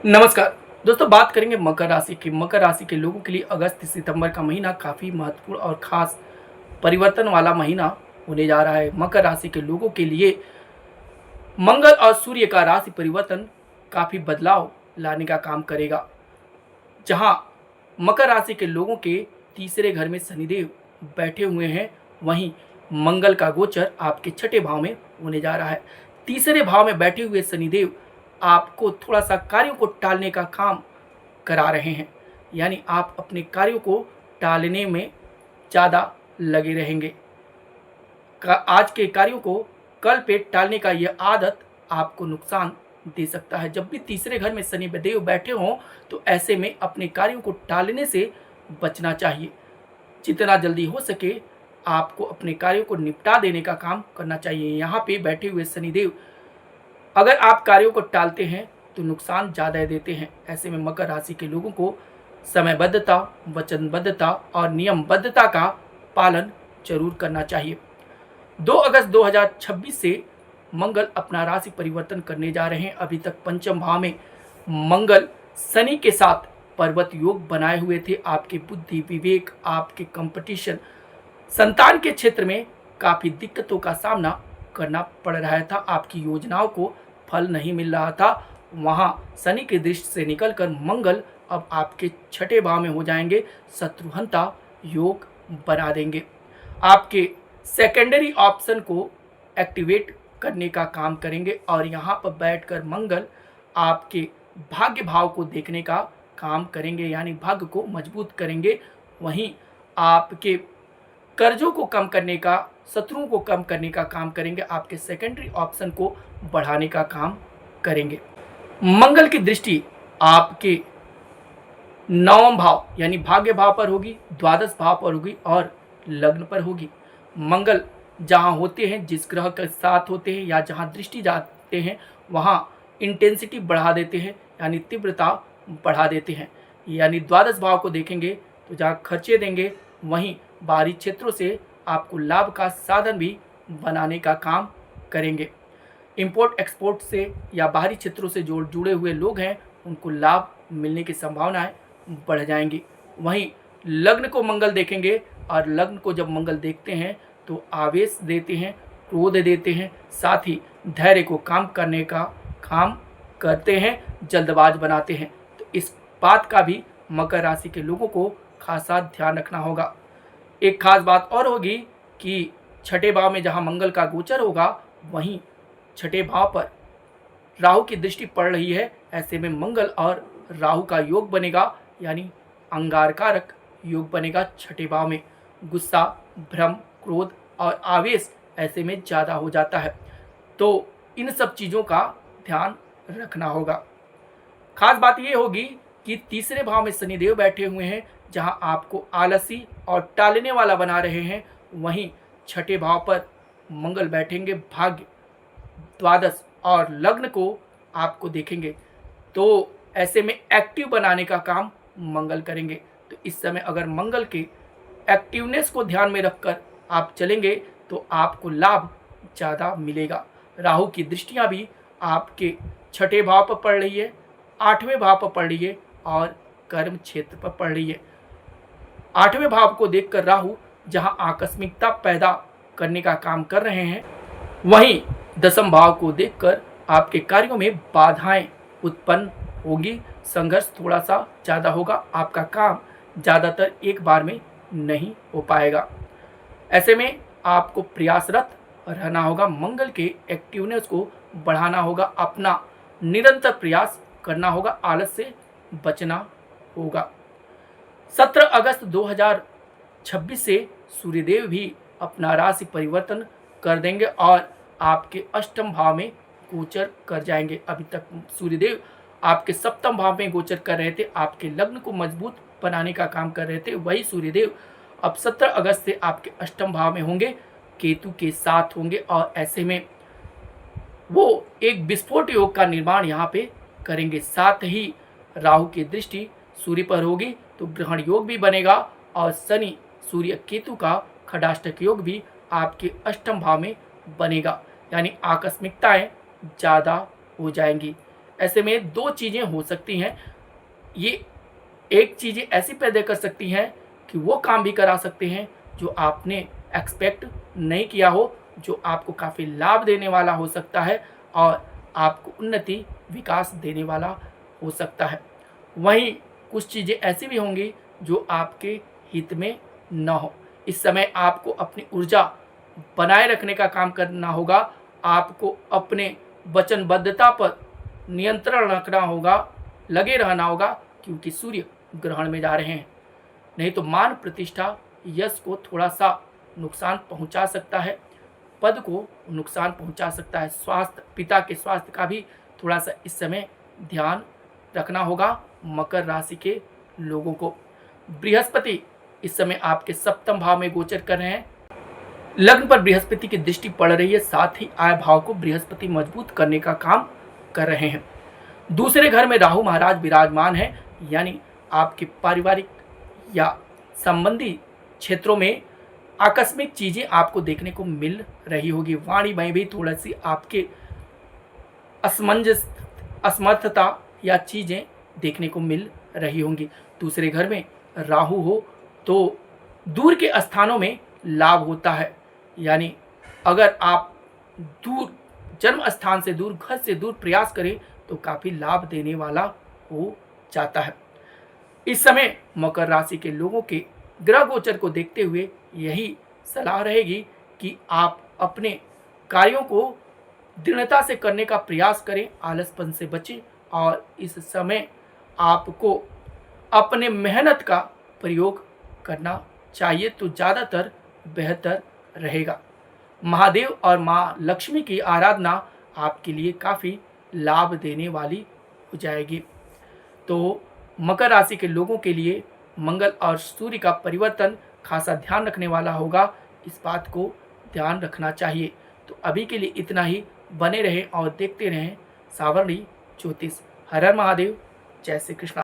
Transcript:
नमस्कार दोस्तों, बात करेंगे मकर राशि की। मकर राशि के लोगों के लिए अगस्त सितंबर का महीना काफ़ी महत्वपूर्ण और ख़ास परिवर्तन वाला महीना होने जा रहा है। मकर राशि के लोगों के लिए मंगल और सूर्य का राशि परिवर्तन काफ़ी बदलाव लाने का काम करेगा। जहां मकर राशि के लोगों के तीसरे घर में शनिदेव बैठे हुए हैं, वहीं मंगल का गोचर आपके छठे भाव में होने जा रहा है। तीसरे भाव में बैठे हुए शनिदेव आपको थोड़ा सा कार्यों को टालने का काम करा रहे हैं, यानी आप अपने कार्यों को टालने में ज़्यादा लगे रहेंगे। आज के कार्यों को कल पे टालने का यह आदत आपको नुकसान दे सकता है। जब भी तीसरे घर में शनि देव बैठे हों तो ऐसे में अपने कार्यों को टालने से बचना चाहिए। जितना जल्दी हो सके आपको अपने कार्यों को निपटा देने का काम करना चाहिए। यहाँ पे बैठे हुए शनिदेव अगर आप कार्यों को टालते हैं तो नुकसान ज़्यादा देते हैं। ऐसे में मकर राशि के लोगों को समयबद्धता, वचनबद्धता और नियमबद्धता का पालन जरूर करना चाहिए। 2 अगस्त 2026 से मंगल अपना राशि परिवर्तन करने जा रहे हैं। अभी तक पंचम भाव में मंगल शनि के साथ पर्वत योग बनाए हुए थे। आपके बुद्धि, विवेक, आपके कंपटीशन, संतान के क्षेत्र में काफ़ी दिक्कतों का सामना करना पड़ रहा था। आपकी योजनाओं को फल नहीं मिल रहा था। वहाँ शनि के दृष्टि से निकलकर मंगल अब आपके छठे भाव में हो जाएंगे, शत्रुहंता योग बना देंगे। आपके सेकेंडरी ऑप्शन को एक्टिवेट करने का काम करेंगे और यहाँ पर बैठकर मंगल आपके भाग्य भाव को देखने का काम करेंगे, यानी भाग्य को मजबूत करेंगे। वहीं आपके कर्जों को कम करने का, शत्रुओं को कम करने का काम करेंगे। आपके सेकेंडरी ऑप्शन को बढ़ाने का काम करेंगे। मंगल की दृष्टि आपके नवम भाव यानी भाग्य भाव पर होगी, द्वादश भाव पर होगी और लग्न पर होगी। मंगल जहां होते हैं, जिस ग्रह के साथ होते हैं या जहां दृष्टि जाते हैं, वहां इंटेंसिटी बढ़ा देते हैं, यानी तीव्रता बढ़ा देते हैं। यानी द्वादश भाव को देखेंगे तो जहां खर्चे देंगे वहीं बाहरी क्षेत्रों से आपको लाभ का साधन भी बनाने का काम करेंगे। इंपोर्ट एक्सपोर्ट से या बाहरी क्षेत्रों से जो जुड़े हुए लोग हैं उनको लाभ मिलने की संभावनाएं बढ़ जाएंगी। वहीं लग्न को मंगल देखेंगे और लग्न को जब मंगल देखते हैं तो आवेश देते हैं, क्रोध देते हैं, साथ ही धैर्य को काम करने का काम करते हैं, जल्दबाज बनाते हैं। तो इस बात का भी मकर राशि के लोगों को खासा ध्यान रखना होगा। एक खास बात और होगी कि छठे भाव में जहां मंगल का गोचर होगा वहीं छठे भाव पर राहु की दृष्टि पड़ रही है। ऐसे में मंगल और राहु का योग बनेगा, यानी अंगारकारक योग बनेगा। छठे भाव में गुस्सा, भ्रम, क्रोध और आवेश ऐसे में ज़्यादा हो जाता है, तो इन सब चीज़ों का ध्यान रखना होगा। खास बात यह होगी कि तीसरे भाव में शनिदेव बैठे हुए हैं, जहां आपको आलसी और टालने वाला बना रहे हैं। वहीं छठे भाव पर मंगल बैठेंगे, भाग्य, द्वादश और लग्न को आपको देखेंगे, तो ऐसे में एक्टिव बनाने का काम मंगल करेंगे। तो इस समय अगर मंगल के एक्टिवनेस को ध्यान में रखकर आप चलेंगे तो आपको लाभ ज़्यादा मिलेगा। राहु की दृष्टियां भी आपके छठे भाव पर पड़ रही है, आठवें भाव पर पड़ रही है और कर्म क्षेत्र पर पड़ रही है। आठवें भाव को देखकर राहु जहां आकस्मिकता पैदा करने का काम कर रहे हैं, वहीं दसम भाव को देखकर आपके कार्यों में बाधाएं उत्पन्न होगी, संघर्ष थोड़ा सा ज़्यादा होगा, आपका काम ज़्यादातर एक बार में नहीं हो पाएगा। ऐसे में आपको प्रयासरत रहना होगा, मंगल के एक्टिवनेस को बढ़ाना होगा, अपना निरंतर प्रयास करना होगा, आलस से बचना होगा। 17 अगस्त 2026 से सूर्यदेव भी अपना राशि परिवर्तन कर देंगे और आपके अष्टम भाव में गोचर कर जाएंगे। अभी तक सूर्यदेव आपके सप्तम भाव में गोचर कर रहे थे, आपके लग्न को मजबूत बनाने का काम कर रहे थे। वही सूर्यदेव अब 17 अगस्त से आपके अष्टम भाव में होंगे, केतु के साथ होंगे और ऐसे में वो एक विस्फोट योग का निर्माण यहाँ पे करेंगे। साथ ही राहु की दृष्टि सूर्य पर होगी तो ग्रहण योग भी बनेगा और शनि सूर्य केतु का खडाष्टक योग भी आपके अष्टम भाव में बनेगा, यानी आकस्मिकताएं ज़्यादा हो जाएंगी। ऐसे में दो चीज़ें हो सकती हैं। ये एक चीज़ें ऐसी पैदा कर सकती हैं कि वो काम भी करा सकते हैं जो आपने एक्सपेक्ट नहीं किया हो, जो आपको काफ़ी लाभ देने वाला हो सकता है और आपको उन्नति विकास देने वाला हो सकता है। वहीं कुछ चीज़ें ऐसी भी होंगी जो आपके हित में न हो। इस समय आपको अपनी ऊर्जा बनाए रखने का काम करना होगा। आपको अपने वचनबद्धता पर नियंत्रण रखना होगा, लगे रहना होगा, क्योंकि सूर्य ग्रहण में जा रहे हैं। नहीं तो मान प्रतिष्ठा यश को थोड़ा सा नुकसान पहुंचा सकता है, पद को नुकसान पहुंचा सकता है। स्वास्थ्य, पिता के स्वास्थ्य का भी थोड़ा सा इस समय ध्यान रखना होगा मकर राशि के लोगों को। बृहस्पति इस समय आपके सप्तम भाव में गोचर कर रहे हैं। लग्न पर बृहस्पति की दृष्टि पड़ रही है, साथ ही आय भाव को बृहस्पति मजबूत करने का काम कर रहे हैं। दूसरे घर में राहु महाराज विराजमान है, यानी आपके पारिवारिक या संबंधी क्षेत्रों में आकस्मिक चीजें आपको देखने को मिल रही होगी। वाणी में भी थोड़ी सी आपके असमर्थता या चीजें देखने को मिल रही होंगी। दूसरे घर में राहु हो तो दूर के स्थानों में लाभ होता है, यानी अगर आप दूर जन्म स्थान से दूर, घर से दूर प्रयास करें तो काफी लाभ देने वाला हो जाता है। इस समय मकर राशि के लोगों के ग्रह गोचर को देखते हुए यही सलाह रहेगी कि आप अपने कार्यों को दृढ़ता से करने का प्रयास करें, आलसपन से बचें और इस समय आपको अपने मेहनत का प्रयोग करना चाहिए तो ज़्यादातर बेहतर रहेगा। महादेव और माँ लक्ष्मी की आराधना आपके लिए काफ़ी लाभ देने वाली हो जाएगी। तो मकर राशि के लोगों के लिए मंगल और सूर्य का परिवर्तन खासा ध्यान रखने वाला होगा, इस बात को ध्यान रखना चाहिए। तो अभी के लिए इतना ही। बने रहें और देखते रहें सावरणी ज्योतिष। हर हर महादेव, जय श्री कृष्ण।